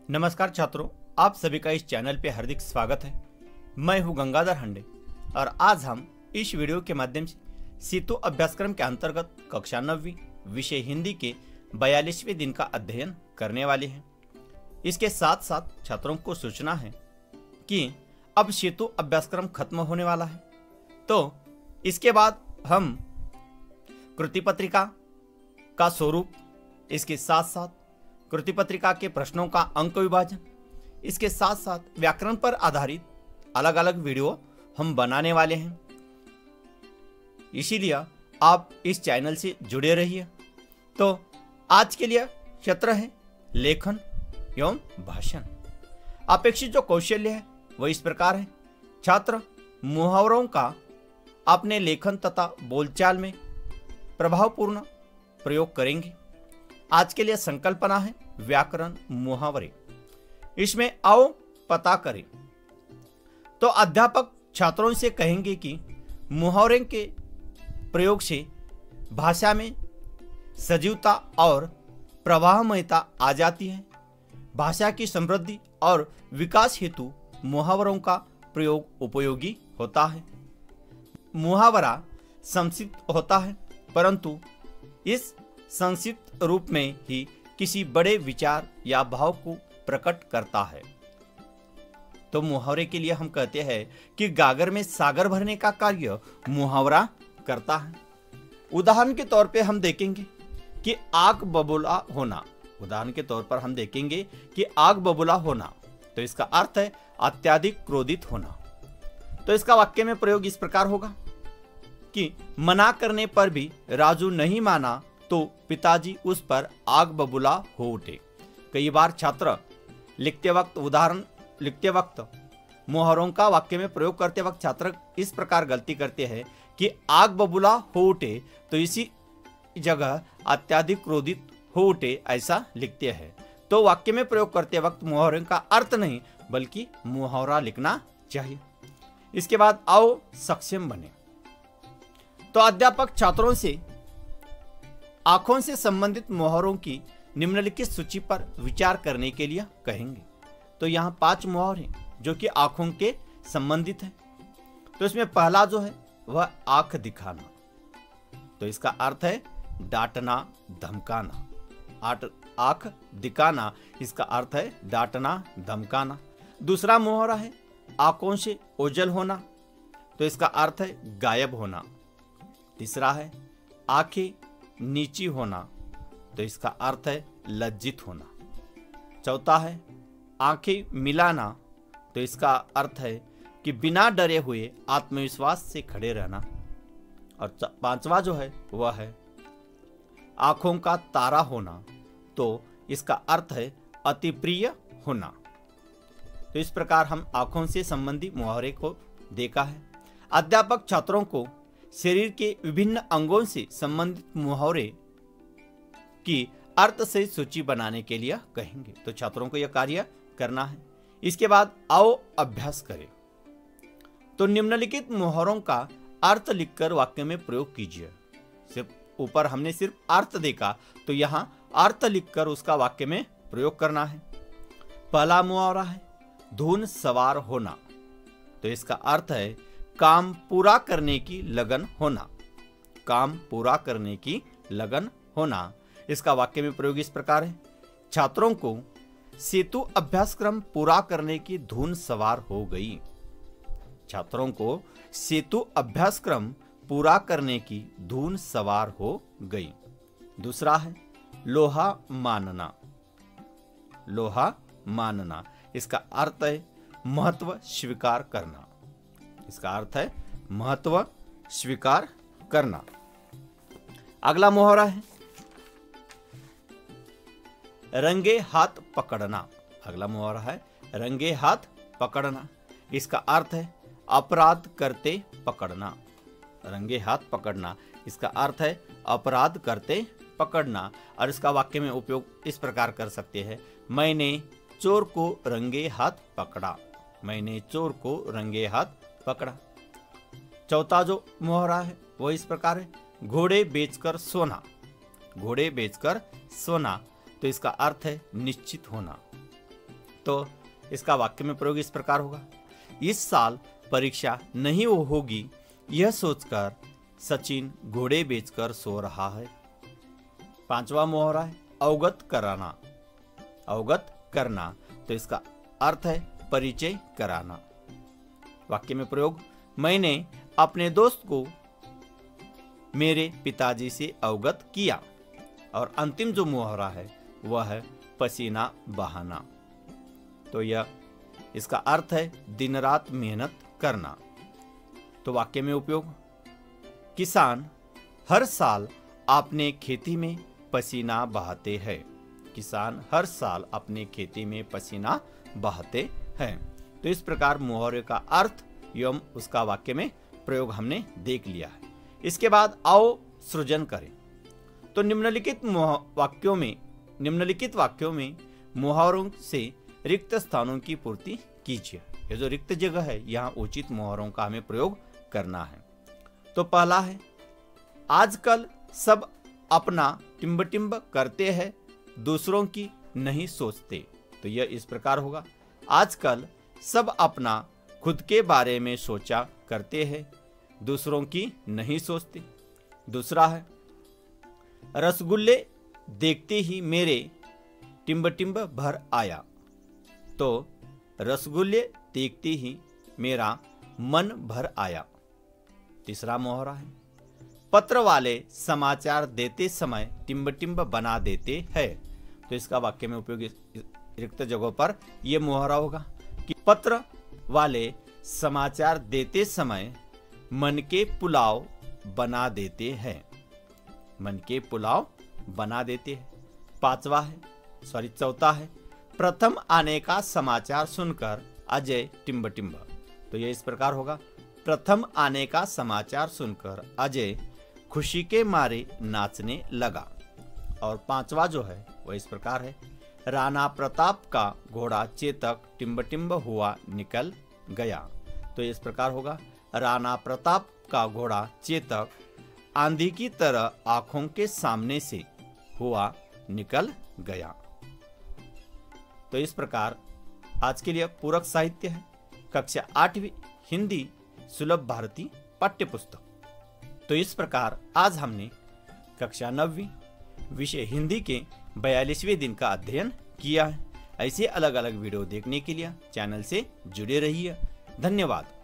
नमस्कार छात्रों, आप सभी का इस चैनल पे हार्दिक स्वागत है। मैं हूं गंगाधर हंडे और आज हम इस वीडियो के माध्यम से सेतु अभ्यासक्रम के अंतर्गत कक्षा 9वीं विषय हिंदी के 42वें दिन का अध्ययन करने वाले हैं। इसके साथ साथ छात्रों को सूचना है कि अब सेतु अभ्यासक्रम खत्म होने वाला है, तो इसके बाद हम कृति पत्रिका का स्वरूप, इसके साथ साथ कृति पत्रिका के प्रश्नों का अंक विभाजन, इसके साथ साथ व्याकरण पर आधारित अलग अलग वीडियो हम बनाने वाले हैं। इसीलिए आप इस चैनल से जुड़े रहिए। तो आज के लिए क्षेत्र है लेखन एवं भाषण। अपेक्षित जो कौशल्य है वह इस प्रकार है। छात्र मुहावरों का अपने लेखन तथा बोलचाल में प्रभावपूर्ण प्रयोग करेंगे। आज के लिए संकल्पना है व्याकरण मुहावरे। इसमें आओ पता करें। तो अध्यापक छात्रों से कहेंगे कि मुहावरे के प्रयोग से भाषा में सजीवता और प्रवाहमयता आ जाती है। भाषा की समृद्धि और विकास हेतु मुहावरों का प्रयोग उपयोगी होता है। मुहावरा संक्षिप्त होता है, परंतु इस संक्षिप्त रूप में ही किसी बड़े विचार या भाव को प्रकट करता है। तो मुहावरे के लिए हम कहते हैं कि गागर में सागर भरने का कार्य मुहावरा करता है। उदाहरण के तौर पे हम देखेंगे कि आग बबूला होना। उदाहरण के तौर पर हम देखेंगे कि आग बबूला होना, तो इसका अर्थ है अत्यधिक क्रोधित होना। तो इसका वाक्य में प्रयोग इस प्रकार होगा कि मना करने पर भी राजू नहीं माना तो पिताजी उस पर आग बबूला हो उठे। कई बार छात्र उदाहरण लिखते वक्त मुहावरों का वाक्य में प्रयोग करते वक्त छात्र इस प्रकार गलती करते हैं कि आग बबूला हो उठे, तो इसी जगह अत्यधिक क्रोधित हो उठे ऐसा लिखते हैं। तो वाक्य में प्रयोग करते वक्त मुहावरे का अर्थ नहीं बल्कि मुहावरा लिखना चाहिए। इसके बाद आओ सक्षम बने। तो अध्यापक छात्रों से आंखों से संबंधित मुहावरों की निम्नलिखित सूची पर विचार करने के लिए कहेंगे। तो यहाँ 5 मुहावरे जो कि आंखों के संबंधित है। तो इसमें पहला जो है वह आंख दिखाना। तो इसका अर्थ है डांटना धमकाना। आंख दिखाना, इसका अर्थ है डांटना धमकाना। दूसरा मुहावरा है आंखों से ओझल होना। तो इसका अर्थ है गायब होना। तीसरा है आंखें नीची होना। तो इसका अर्थ है लज्जित होना। चौथा है आंखें मिलाना। तो इसका अर्थ है कि बिना डरे हुए आत्मविश्वास से खड़े रहना। और 5वां जो है वह है आंखों का तारा होना। तो इसका अर्थ है अति प्रिय होना। तो इस प्रकार हम आंखों से संबंधित मुहावरे को देखा है। अध्यापक छात्रों को शरीर के विभिन्न अंगों से संबंधित मुहावरे की अर्थ से सूची बनाने के लिए कहेंगे। तो छात्रों को यह कार्य करना है। इसके बाद आओ अभ्यास करें। तो निम्नलिखित मुहावरों का अर्थ लिखकर वाक्य में प्रयोग कीजिए। सिर्फ ऊपर हमने सिर्फ अर्थ देखा, तो यहाँ अर्थ लिखकर उसका वाक्य में प्रयोग करना है। पहला मुहावरा है धुन सवार होना। तो इसका अर्थ है काम पूरा करने की लगन होना। काम पूरा करने की लगन होना। इसका वाक्य में प्रयोग इस प्रकार है। छात्रों को सेतु अभ्यासक्रम पूरा करने की धुन सवार हो गई। छात्रों को सेतु अभ्यासक्रम पूरा करने की धुन सवार हो गई। दूसरा है लोहा मानना। लोहा मानना, इसका अर्थ है महत्व स्वीकार करना। इसका अर्थ है महत्व स्वीकार करना। अगला मुहावरा है रंगे हाथ पकड़ना। अगला मुहावरा है रंगे हाथ पकड़ना। इसका अर्थ है अपराध करते पकड़ना। रंगे हाथ पकड़ना, इसका अर्थ है अपराध करते पकड़ना। और इसका वाक्य में उपयोग इस प्रकार कर सकते हैं, मैंने चोर को रंगे हाथ पकड़ा। मैंने चोर को रंगे हाथ पकड़ा। चौथा जो मुहावरा है वह इस प्रकार है घोड़े बेचकर सोना। घोड़े बेचकर सोना, तो इसका अर्थ है निश्चित होना। तो इसका वाक्य में प्रयोग इस प्रकार होगा, इस साल परीक्षा नहीं होगी यह सोचकर सचिन घोड़े बेचकर सो रहा है। 5वां मुहावरा है अवगत कराना। अवगत करना, तो इसका अर्थ है परिचय कराना। वाक्य में प्रयोग, मैंने अपने दोस्त को मेरे पिताजी से अवगत किया। और अंतिम जो मुहावरा है वह है पसीना बहाना। तो यह इसका अर्थ है दिन रात मेहनत करना। तो वाक्य में उपयोग, किसान हर साल अपने खेती में पसीना बहाते हैं। किसान हर साल अपने खेती में पसीना बहाते हैं। तो इस प्रकार मुहावरे का अर्थ एवं उसका वाक्य में प्रयोग हमने देख लिया है। इसके बाद आओ सृजन करें। तो निम्नलिखित वाक्यों में मुहावरों से रिक्त स्थानों की पूर्ति कीजिए। ये जो रिक्त जगह है यहाँ उचित मुहावरों का हमें प्रयोग करना है। तो पहला है, आजकल सब अपना टिम्ब टिम्ब करते हैं, दूसरों की नहीं सोचते। तो यह इस प्रकार होगा, आजकल सब अपना खुद के बारे में सोचा करते हैं, दूसरों की नहीं सोचते। दूसरा है, रसगुल्ले देखते ही मेरे टिम्ब टिम्ब भर आया। तो रसगुल्ले देखते ही मेरा मन भर आया। तीसरा मुहावरा है, पत्र वाले समाचार देते समय टिम्ब टिम्ब बना देते हैं। तो इसका वाक्य में उपयोग रिक्त जगहों पर यह मुहावरा होगा कि पत्र वाले समाचार देते समय मन के पुलाव बना देते हैं। मन के पुलाव बना देते हैं। चौथा है, प्रथम आने का समाचार सुनकर अजय टिम्ब टिम्ब। तो यह इस प्रकार होगा, प्रथम आने का समाचार सुनकर अजय खुशी के मारे नाचने लगा। और 5वां जो है वह इस प्रकार है, राणा प्रताप का घोड़ा चेतक टिम्ब टिम्ब हुआ निकल गया। तो इस प्रकार होगा, राणा प्रताप का घोड़ा चेतक आंधी की तरह आंखों के सामने से हुआ निकल गया। तो इस प्रकार आज के लिए पूरक साहित्य है, कक्षा 8वीं हिंदी सुलभ भारती पाठ्य पुस्तक। तो इस प्रकार आज हमने कक्षा 9वीं विषय हिंदी के 42वें दिन का अध्ययन किया है। ऐसे अलग अलग वीडियो देखने के लिए चैनल से जुड़े रहिए। धन्यवाद।